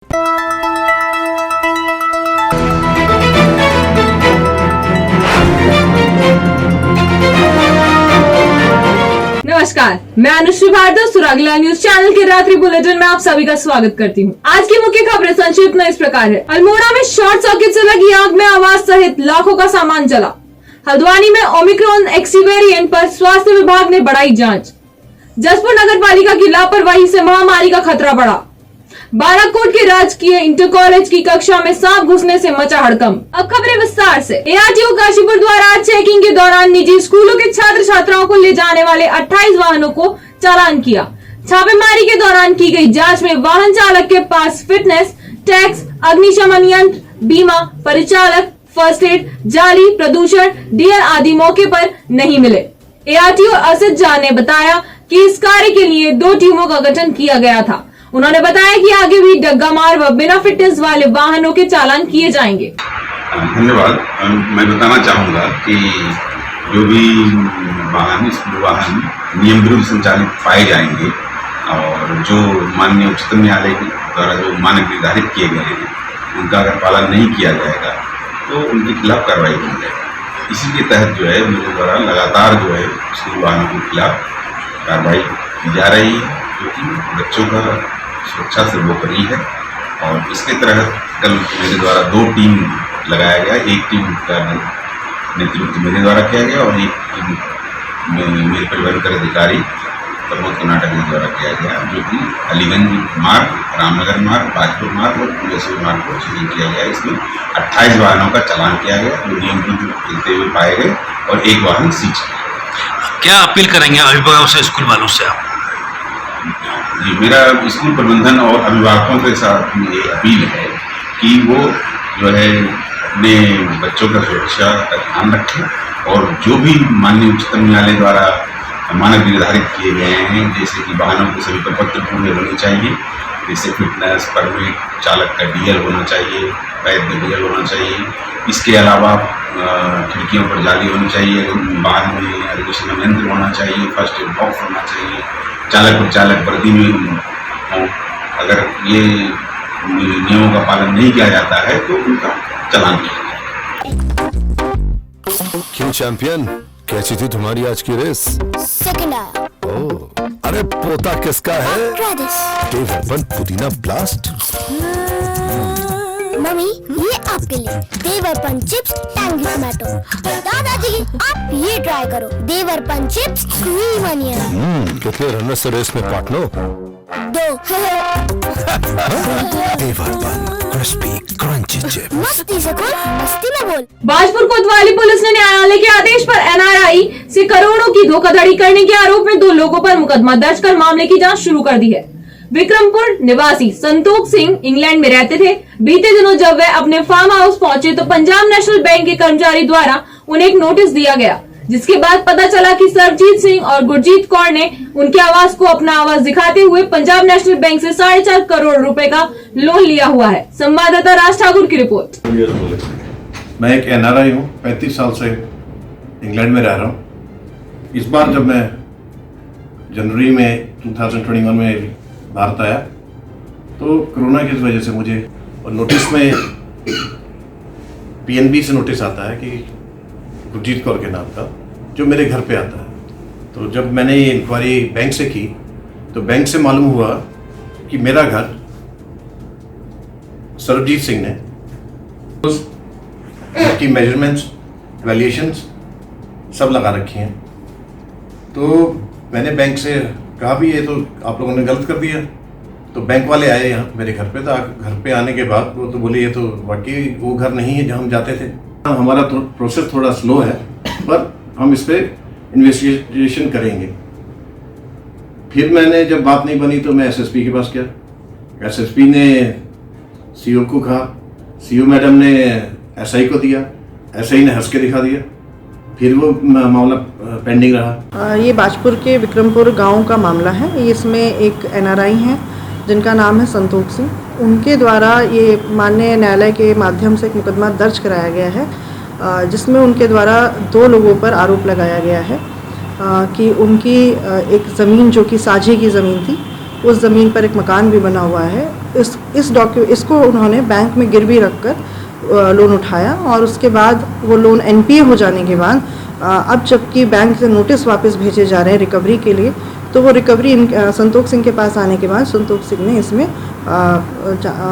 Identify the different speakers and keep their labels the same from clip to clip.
Speaker 1: नमस्कार, मैं Anushree Bhardwaj सुरागला news channel के रात्रि बुलेटिन में आप सभी का स्वागत करती हूँ। आज की मुख्य खबरें संक्षिप्त में इस प्रकार है। अल्मोड़ा में शॉर्ट सर्किट से लगी आग में आवास सहित लाखों का सामान जला। हल्द्वानी में ओमिक्रॉन एक्सी वेरिएंट पर स्वास्थ्य विभाग ने बढ़ाई जांच। जसपुर नगर पालिका की लापरवाही से महामारी का खतरा बढ़ा। बाराकोट के राजकीय इंटर कॉलेज की कक्षा में सांप घुसने से मचा हड़कंप। अब खबरें विस्तार से। एआरटीओ काशीपुर द्वारा चेकिंग के दौरान निजी स्कूलों के छात्र छात्राओं को ले जाने वाले 28 वाहनों को चालान किया। छापेमारी के दौरान की गई जांच में वाहन चालक के पास फिटनेस, टैक्स, अग्निशमन यंत्र, बीमा, परिचालक, फर्स्ट एड, जाली, प्रदूषण, डीएल आदि मौके पर नहीं मिले। एआरटीओ असद जान ने बताया कि इस कार्य के लिए 2 टीमों का गठन किया गया था। उन्होंने बताया कि आगे भी डग्गामार व बिना फिटनेस वाले वाहनों के चालान किए जाएंगे।
Speaker 2: धन्यवाद। मैं बताना चाहूँगा कि जो भी स्कूल वाहन नियम विरुद्ध संचालित पाए जाएंगे और जो माननीय उच्चतम न्यायालय द्वारा जो मानक निर्धारित किए गए हैं उनका अगर पालन नहीं किया जाएगा तो उनके खिलाफ कार्रवाई की जाएगी। इसी के तहत जो है मेरे द्वारा लगातार जो है स्कूल वाहनों के खिलाफ कार्रवाई की जा रही है, क्योंकि बच्चों का सुरक्षा सर्वोपरि है। और इसके तहत कल मेरे द्वारा 2 टीम लगाया गया। एक टीम का नेतृत्व मेरे द्वारा किया गया और एक टीम मेरे परिवहन कर अधिकारी प्रमोद कर्नाटक के द्वारा किया गया, जो कि अलीगंज मार्ग, रामनगर मार्ग, बाजपुर मार्ग और पुलिसपुर मार्ग को चेकिंग किया गया। इसमें 28 वाहनों का चालान किया गया जो नियम विरुद्ध चलते हुए पाए गए और 1 वाहन सीज किया।
Speaker 3: क्या अपील करेंगे अभिभावकों से, स्कूल वालों से आप?
Speaker 2: जी, मेरा स्कूल प्रबंधन और अभिभावकों के साथ ये अपील है कि वो जो है अपने बच्चों का सुरक्षा का ध्यान रखें और जो भी माननीय उच्चतम न्यायालय द्वारा मानक निर्धारित किए गए हैं, जैसे कि वाहनों के सभी प्रपत्र पूरे होने चाहिए, जैसे फिटनेस, परमिट, चालक का डीएल होना चाहिए, वैध डीएल होना चाहिए। इसके अलावा खिड़कियों पर जाली होनी चाहिए, वाहन में अग्निशमन यंत्र होना चाहिए, फर्स्ट एड बॉक्स होना चाहिए, चालक और चालक वर्दी में हों। अगर ये नियमों का पालन नहीं किया जाता है तो उनका चालान किया जाएगा।
Speaker 4: क्यों चैंपियन, कैसी थी तुम्हारी आज की रेस?
Speaker 5: सेकंड आया।
Speaker 4: ओह, अरे पोता किसका है? देवरपन पुदीना ब्लास्ट।
Speaker 5: मम्मी, ये आपके लिए देवरपन चिप्स टैंगी टमाटो। दादाजी, आप ये ट्राई करो, देवरपन चिप्स क्रीम अनियन।
Speaker 4: कितने रनर से रेस में पार्टनर?
Speaker 5: 2।
Speaker 4: देवरपन क्रिस्पी क्रंची चिप्स।
Speaker 5: मस्ती से खोल, मस्ती में बोल।
Speaker 1: बाजपुर कोतवाली पुलिस ने न्यायालय के आदेश पर एनआरआई से करोड़ों की धोखाधड़ी करने के आरोप में 2 लोगों पर मुकदमा दर्ज कर मामले की जांच शुरू कर दी है। विक्रमपुर निवासी संतोष सिंह इंग्लैंड में रहते थे। बीते दिनों जब वे अपने फार्म हाउस पहुंचे तो पंजाब नेशनल बैंक के कर्मचारी द्वारा उन्हें एक नोटिस दिया गया, जिसके बाद पता चला कि सरबजीत सिंह और गुरजीत कौर ने उनके आवास को अपना आवास दिखाते हुए पंजाब नेशनल बैंक से 4.5 करोड़ रुपए का लोन लिया हुआ है। संवाददाता राज ठाकुर की रिपोर्ट।
Speaker 6: मैं एक एनआरआई हूँ, 35 साल से इंग्लैंड में रह रहा हूँ। इस बार जब मैं जनवरी में 2021 में भारत आया तो कोरोना की वजह से मुझे और नोटिस में पीएनबी से नोटिस आता है कि गुरजीत कौर के नाम का, जो मेरे घर पे आता है। तो जब मैंने ये इंक्वायरी बैंक से की तो बैंक से मालूम हुआ कि मेरा घर सरबजीत सिंह ने उसकी मेजरमेंट्स, वैल्यूएशंस सब लगा रखी हैं। तो मैंने बैंक से कहा भी ये तो आप लोगों ने गलत कर दिया। तो बैंक वाले आए यहाँ मेरे घर पे। तो घर पे आने के बाद वो तो बोले ये तो वाकई वो घर नहीं है जहाँ हम जाते थे। हमारा प्रोसेस थोड़ा स्लो है पर हम इस पर इन्वेस्टिगेशन करेंगे। फिर मैंने जब बात नहीं बनी तो मैं एसएसपी के पास गया। एसएसपी ने सीओ को कहा, सीओ मैडम ने एसआई को दिया, एसआई ने हंस के दिखा दिया। फिर वो मामला पेंडिंग रहा।
Speaker 7: ये बाजपुर के विक्रमपुर गांव का मामला है। इसमें एक एनआरआई हैं जिनका नाम है संतोष सिंह। उनके द्वारा ये माननीय न्यायालय के माध्यम से एक मुकदमा दर्ज कराया गया है, जिसमें उनके द्वारा 2 लोगों पर आरोप लगाया गया है कि उनकी एक ज़मीन जो कि साझे की ज़मीन थी, उस ज़मीन पर एक मकान भी बना हुआ है इसको उन्होंने बैंक में गिरवी रखकर लोन उठाया और उसके बाद वो लोन NPA हो जाने के बाद अब जबकि बैंक से नोटिस वापस भेजे जा रहे हैं रिकवरी के लिए, तो वो रिकवरी संतोख सिंह के पास आने के बाद संतोख सिंह ने इसमें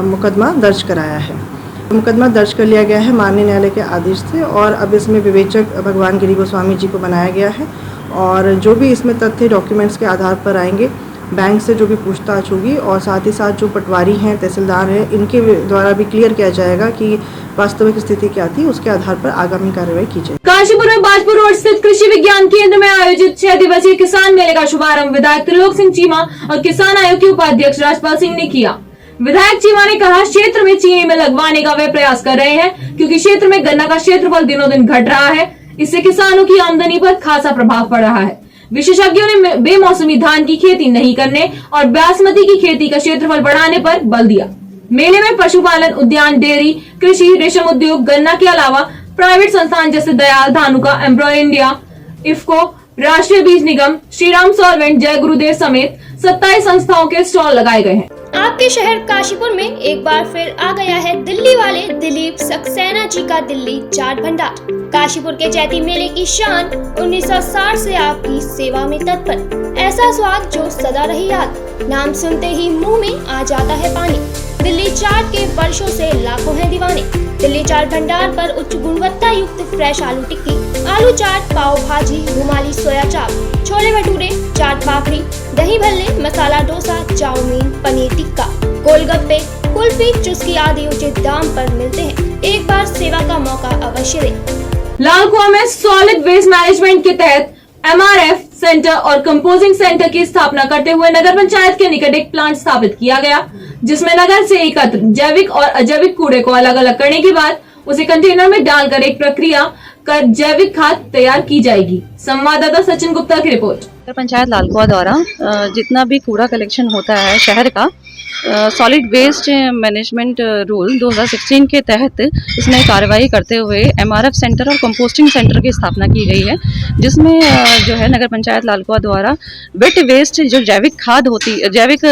Speaker 7: मुकदमा दर्ज कराया है। मुकदमा दर्ज कर लिया गया है माननीय न्यायालय के आदेश से और अब इसमें विवेचक भगवान गिरी गोस्वामी जी को बनाया गया है और जो भी इसमें तथ्य डॉक्यूमेंट्स के आधार पर आएंगे, बैंक से जो भी पूछताछ होगी और साथ ही साथ जो पटवारी हैं, तहसीलदार हैं, इनके द्वारा भी क्लियर किया जाएगा कि वास्तविक स्थिति क्या थी, उसके आधार पर आगामी कार्रवाई की जाएगी।
Speaker 1: काशीपुर में बाजपुर रोड स्थित कृषि विज्ञान केंद्र में आयोजित 6 दिवसीय किसान मेले का शुभारंभ विधायक त्रिलोक सिंह चीमा और किसान आयोग के उपाध्यक्ष राजपाल सिंह ने किया। विधायक चीमा ने कहा, क्षेत्र में चीनी मिल लगवाने का वे प्रयास कर रहे हैं क्योंकि क्षेत्र में गन्ना का क्षेत्रफल दिनों दिन घट रहा है, इससे किसानों की आमदनी पर खासा प्रभाव पड़ रहा है। विशेषज्ञों ने बेमौसमी धान की खेती नहीं करने और बासमती की खेती का क्षेत्रफल बढ़ाने पर बल दिया। मेले में पशुपालन, उद्यान, डेयरी, कृषि, रेशम उद्योग, गन्ना के अलावा प्राइवेट संस्थान जैसे दयाल, धानुका, एम्ब्रो इंडिया, इफ्को, राष्ट्रीय बीज निगम, श्रीराम सॉल्वेंट, जय गुरुदेव समेत 27 संस्थाओं के स्टॉल लगाए गए हैं।
Speaker 8: आपके शहर काशीपुर में एक बार फिर आ गया है दिल्ली वाले दिलीप सक्सेना जी का दिल्ली चाट भंडार। काशीपुर के चैती मेले की शान 1960 से आपकी सेवा में तत्पर। ऐसा स्वाद जो सदा रही याद, नाम सुनते ही मुंह में आ जाता है पानी। दिल्ली चाट के वर्षों से लाखों हैं दीवाने। दिल्ली चाट भंडार पर उच्च गुणवत्ता युक्त फ्रेश आलू टिक्की, आलू चाट, पाव भाजी, रुमाली सोया चाप, छोले भटूरे, चाट पापड़ी, दही भल्ले, मसाला डोसा, चाउमीन, पनीर टिक्का, गोलगप्पे, कुल्फी, चुस्की आदि उचित दाम पर मिलते हैं। एक बार सेवा का मौका अवश्य दें।
Speaker 1: लालकुआं में सॉलिड वेस्ट मैनेजमेंट के तहत MRF सेंटर और कंपोजिंग सेंटर की स्थापना करते हुए नगर पंचायत के निकट एक प्लांट स्थापित किया गया, जिसमें नगर से एकत्र जैविक और अजैविक कूड़े को अलग अलग करने के बाद उसे कंटेनर में डालकर एक प्रक्रिया कर जैविक खाद तैयार की जाएगी। संवाददाता सचिन गुप्ता की रिपोर्ट।
Speaker 9: नगर पंचायत लालकुआं द्वारा जितना भी कूड़ा कलेक्शन होता है शहर का, सॉलिड वेस्ट मैनेजमेंट रूल 2016 के तहत इसमें कार्रवाई करते हुए MRF सेंटर और कंपोस्टिंग सेंटर की स्थापना की गई है, जिसमें जो है नगर पंचायत लालकुआं द्वारा वेट वेस्ट जो जैविक खाद होती जैविक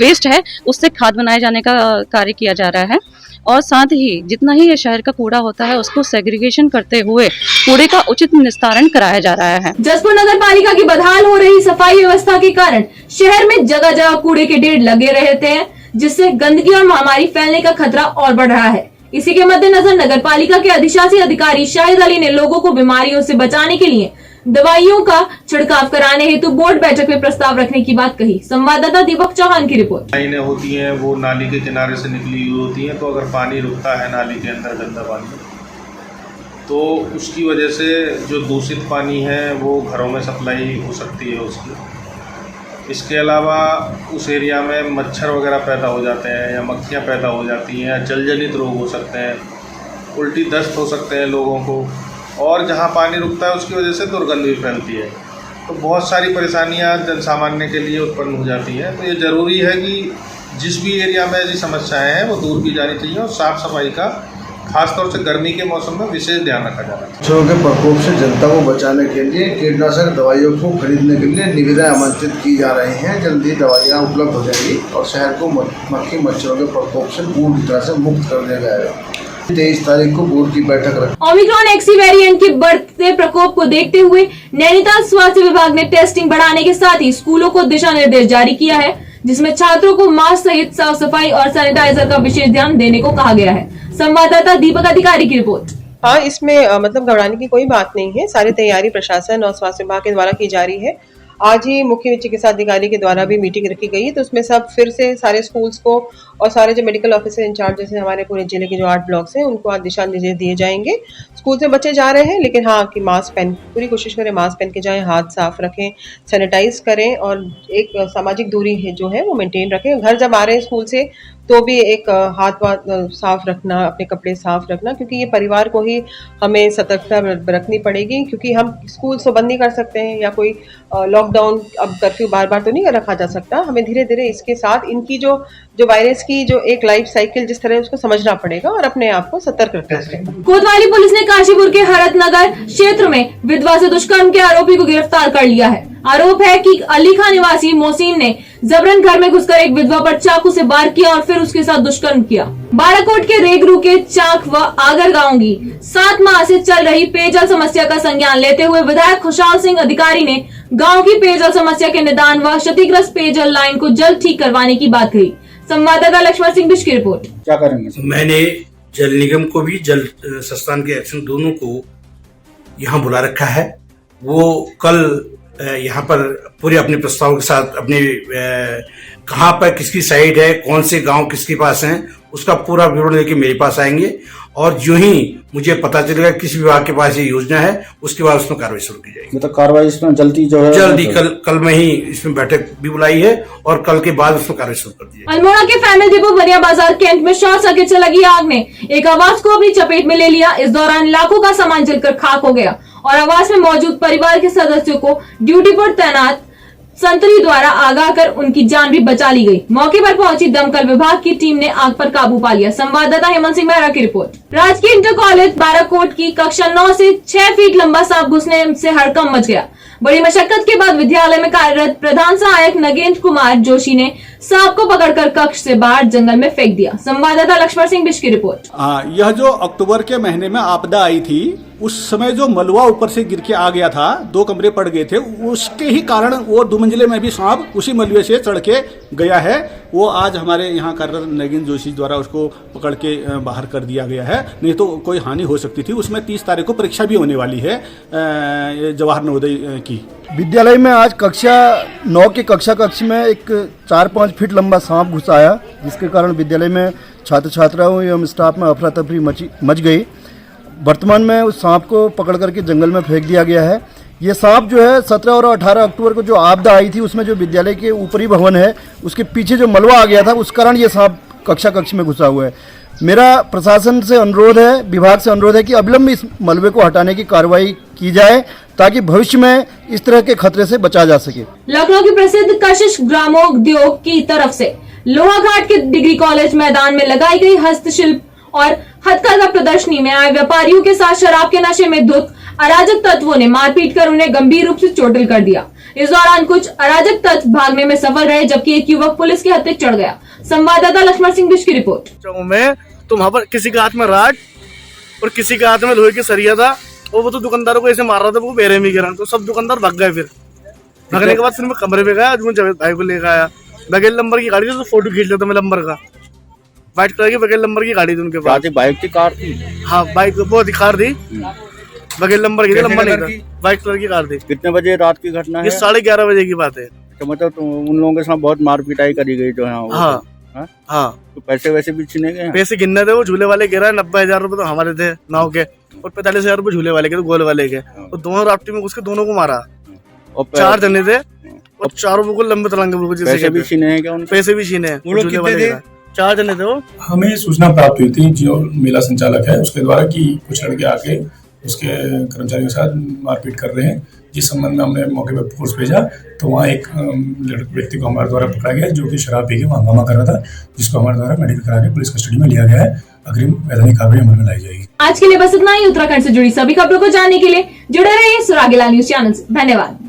Speaker 9: वेस्ट है उससे खाद बनाए जाने का कार्य किया जा रहा है और साथ ही जितना ही ये शहर का कूड़ा होता है उसको सेग्रीगेशन करते हुए कूड़े का उचित निस्तारण कराया जा रहा है।
Speaker 1: जसपुर नगर पालिका की बदहाल हो रही सफाई व्यवस्था के कारण शहर में जगह जगह कूड़े के ढेर लगे रहते हैं, जिससे गंदगी और महामारी फैलने का खतरा और बढ़ रहा है। इसी के मद्देनजर नगर पालिका के अधिशासी अधिकारी शाहिद अली ने लोगों को बीमारियों से बचाने के लिए दवाइयों का छिड़काव कराने हेतु बोर्ड बैठक में प्रस्ताव रखने की बात कही। संवाददाता दीपक चौहान की रिपोर्ट।
Speaker 10: लाइनें होती हैं वो नाली के किनारे से निकली हुई होती हैं, तो अगर पानी रुकता है नाली के अंदर गंदा पानी, तो उसकी वजह से जो दूषित पानी है वो घरों में सप्लाई हो सकती है उसकी। इसके अलावा उस एरिया में मच्छर वगैरह पैदा हो जाते हैं या मक्खियाँ पैदा हो जाती हैं या जल जनित रोग हो सकते हैं, उल्टी दस्त हो सकते हैं लोगों को, और जहाँ पानी रुकता है उसकी वजह से दुर्गंध भी फैलती है। तो बहुत सारी परेशानियाँ जन सामान्य के लिए उत्पन्न हो जाती हैं। तो ये ज़रूरी है कि जिस भी एरिया में ऐसी समस्याएं हैं वो दूर की जानी चाहिए और साफ़ सफाई का खासतौर से गर्मी के मौसम में विशेष ध्यान रखा जाना चाहिए।
Speaker 11: मच्छरों के प्रकोप से जनता को बचाने के लिए कीटनाशक दवाइयों को खरीदने के लिए निविदाएं आमंत्रित की जा रही हैं। जल्दी दवाइयां उपलब्ध हो जाएगी और शहर को मक्खी मच्छरों के प्रकोप से पूरी तरह से मुक्त कर दिया जाएगा। 23 तारीख को बोर्ड की बैठक रखी।
Speaker 1: ओमिक्रॉन XE वेरिएंट के बढ़ते प्रकोप को देखते हुए नैनीताल स्वास्थ्य विभाग ने टेस्टिंग बढ़ाने के साथ ही स्कूलों को दिशा निर्देश जारी किया है, जिसमें छात्रों को मास्क सहित साफ सफाई और सैनिटाइजर का विशेष ध्यान देने को कहा गया है। संवाददाता दीपक अधिकारी की रिपोर्ट।
Speaker 12: हाँ, इसमें मतलब घबराने की कोई बात नहीं है। सारी तैयारी प्रशासन और स्वास्थ्य विभाग के द्वारा की जा रही है। आज ही मुख्य चिकित्सा अधिकारी के द्वारा भी मीटिंग रखी गई है, तो उसमें सब फिर से सारे स्कूल्स को और सारे जो मेडिकल ऑफिसर इंचार्ज जैसे हमारे पूरे जिले के जो 8 ब्लॉक्स हैं उनको आज दिशा निर्देश दिए जाएंगे। स्कूल में बच्चे जा रहे हैं, लेकिन हाँ कि मास्क पहन पूरी कोशिश करें, मास्क पहन के जाएं, हाथ साफ रखें, सैनिटाइज करें और एक सामाजिक दूरी है जो है वो मेंटेन रखें। घर जब आ रहे हैं स्कूल से तो भी एक हाथ साफ रखना, अपने कपड़े साफ रखना, क्योंकि ये परिवार को ही हमें सतर्कता रखनी पड़ेगी, क्योंकि हम स्कूल तो बंद नहीं कर सकते हैं या कोई लॉकडाउन अब कर्फ्यू बार बार तो नहीं रखा जा सकता। हमें धीरे धीरे इसके साथ इनकी जो वायरस की जो एक लाइफ साइकिल जिस तरह उसको समझना पड़ेगा और अपने आप को सतर्क रखना पड़ेगा।
Speaker 1: कोतवाली पुलिस ने काशीपुर के हरत नगर क्षेत्र में विधवा से दुष्कर्म के आरोपी को गिरफ्तार कर लिया है। आरोप है कि अली खान निवासी मोहसिन ने जबरन घर में घुसकर एक विधवा पर चाकू से वार किया और फिर उसके साथ दुष्कर्म किया। बाराकोट के रेगरू के चाक व आगर गांव की 7 माह से चल रही पेयजल समस्या का संज्ञान लेते हुए विधायक खुशहाल सिंह अधिकारी ने गांव की पेयजल समस्या के निदान व क्षतिग्रस्त पेयजल लाइन को जल्द ठीक करवाने की बात कही। संवाददाता लक्ष्मण सिंह बिष्ट की रिपोर्ट।
Speaker 13: क्या करेंगे? मैंने जल निगम को भी जल संस्थान के एक्शन दोनों को यहाँ बुला रखा है। वो कल यहाँ पर पूरे अपने प्रस्ताव के साथ अपने कहाँ पर किसकी साइड है, कौन से गांव किसके पास हैं, उसका पूरा विवरण लेके मेरे पास आएंगे और जो ही मुझे पता चलेगा किस विभाग के पास ये योजना है उसके बाद उसमें कार्रवाई शुरू की जाएगी।
Speaker 14: मतलब कार्रवाई इसमें जल्दी जो है
Speaker 13: जल्दी कल में ही इसमें बैठक भी बुलाई है और कल के बाद उसमें कार्रवाई शुरू कर दी जाएगी।
Speaker 1: अल्मोड़ा के फैमिली डिपो बनिया बाजार कैंट में शॉर्ट सर्किट से लगी आग ने एक आवास को अपनी चपेट में ले लिया। इस दौरान लाखों का सामान जलकर खाक हो गया और आवास में मौजूद परिवार के सदस्यों को ड्यूटी पर तैनात संतरी द्वारा आगाह कर उनकी जान भी बचा ली गई। मौके पर पहुंची दमकल विभाग की टीम ने आग पर काबू पा लिया। संवाददाता हेमंत सिंह मेहरा की रिपोर्ट। राजकीय इंटर कॉलेज बाराकोट की कक्षा 9 से 6 फीट लंबा सांप घुसने से हड़कंप मच गया। बड़ी मशक्कत के बाद विद्यालय में कार्यरत प्रधान सहायक नगेंद्र कुमार जोशी ने सांप को पकड़कर कक्ष से बाहर जंगल में फेंक दिया। संवाददाता लक्ष्मण सिंह बिष्ट की रिपोर्ट।
Speaker 15: यह जो अक्टूबर के महीने में आपदा आई थी उस समय जो मलुआ ऊपर से गिर के आ गया था, 2 कमरे पड़ गए थे, उसके ही कारण वो 2 मंजिले में भी सांप उसी मलुए से चढ़ के गया है। वो आज हमारे यहाँ कार्यरत नगेंद्र जोशी द्वारा उसको पकड़ के बाहर कर दिया गया है, नहीं तो कोई हानि हो सकती थी। उसमें 30 तारीख को परीक्षा भी होने वाली है जवाहर नवोदय की।
Speaker 14: विद्यालय में आज कक्षा 9 के कक्षा कक्ष में एक 4-5 फीट लंबा सांप घुस आया, जिसके कारण विद्यालय में छात्र छात्राओं एवं स्टाफ में अफरा तफरी मच गई। वर्तमान में उस सांप को पकड़ करके जंगल में फेंक दिया गया है। ये सांप जो है 17 और 18 अक्टूबर को जो आपदा आई थी उसमें जो विद्यालय के ऊपरी भवन है उसके पीछे जो मलबा आ गया था उस कारण ये सांप कक्षा कक्ष में घुसा हुआ है। मेरा प्रशासन से अनुरोध है, विभाग से अनुरोध है कि अविलंब इस मलबे को हटाने की कार्रवाई की जाए ताकि भविष्य में इस तरह के खतरे से बचा जा सके।
Speaker 1: लखनऊ की प्रसिद्ध कशिश ग्रामोद्योग की तरफ से लोहाघाट के डिग्री कॉलेज मैदान में लगाई गई हस्तशिल्प और हथकरघा प्रदर्शनी में आए व्यापारियों के साथ शराब के नशे में धुत अराजक तत्वों ने मारपीट कर उन्हें गंभीर रूप से चोटिल कर दिया। इस दौरान कुछ अराजक तत्व भागने में सफल रहे जबकि एक युवक पुलिस के हत्थे चढ़ गया। संवाददाता लक्ष्मण सिंह बिष्ट की रिपोर्ट।
Speaker 16: तो वहाँ पर किसी के हाथ में राड और किसी के हाथ में लोहे की सरिया था और वो तो दुकानदारों को ऐसे मार रहा था, वो बेरे में गिरा, तो सब दुकानदार भाग गए। फिर भागने के बाद फिर मैं कमरे पे गया, जावेद भाई को लेकर आया। बगैर नंबर की गाड़ी थी तो फोटो खींच लेता मैं नंबर का। व्हाइट कलर की बगैर नंबर की गाड़ी थी उनके पास।
Speaker 14: बाइक की कार थी?
Speaker 16: हाँ बाइक वो कार थी, बगैर नंबर की थी, लंबा नहीं था, व्हाइट कलर की कार थी।
Speaker 14: कितने बजे रात की घटना है?
Speaker 16: ये 11:30 बजे की बात है।
Speaker 14: तो मतलब उन लोगों के साथ बहुत मार पिटाई करी गई जो है?
Speaker 16: हाँ।
Speaker 14: तो पैसे वैसे भी छीने गए?
Speaker 16: पैसे गिनने थे, वो झूले वाले गिरा 90,000 रुपए तो हमारे थे नाव के और 45,000 रुपए झूले वाले के, तो गोल वाले के। तो दोनों राफ्टी में उसके दोनों को मारा और 4 जने थे और चारों बिल्कुल लंबे तरंगे बिल्कुल।
Speaker 14: पैसे भी छीने हैं क्या?
Speaker 16: पैसे भी छीने हैं। 4 जने थे वो।
Speaker 17: हमें सूचना प्राप्त हुई थी जो मेला संचालक है उसके द्वारा कि कुछ लड़के आके उसके कर्मचारियों के साथ मारपीट कर रहे हैं, जिस संबंध में हमने मौके पर फोर्स भेजा। तो वहाँ एक व्यक्ति को हमारे द्वारा पकड़ा गया जो कि शराब पी के हंगामा कर रहा था, जिसको हमारे द्वारा मेडिकल करा के पुलिस कस्टडी में लिया गया है। अग्रिम वैधानिक कार्रवाई अमल में लाई जाएगी।
Speaker 1: आज के लिए बस इतना ही। उत्तराखंड से जुड़ी सभी खबरों को जानने के लिए जुड़े रहिए सुरागीला न्यूज चैनल से। धन्यवाद।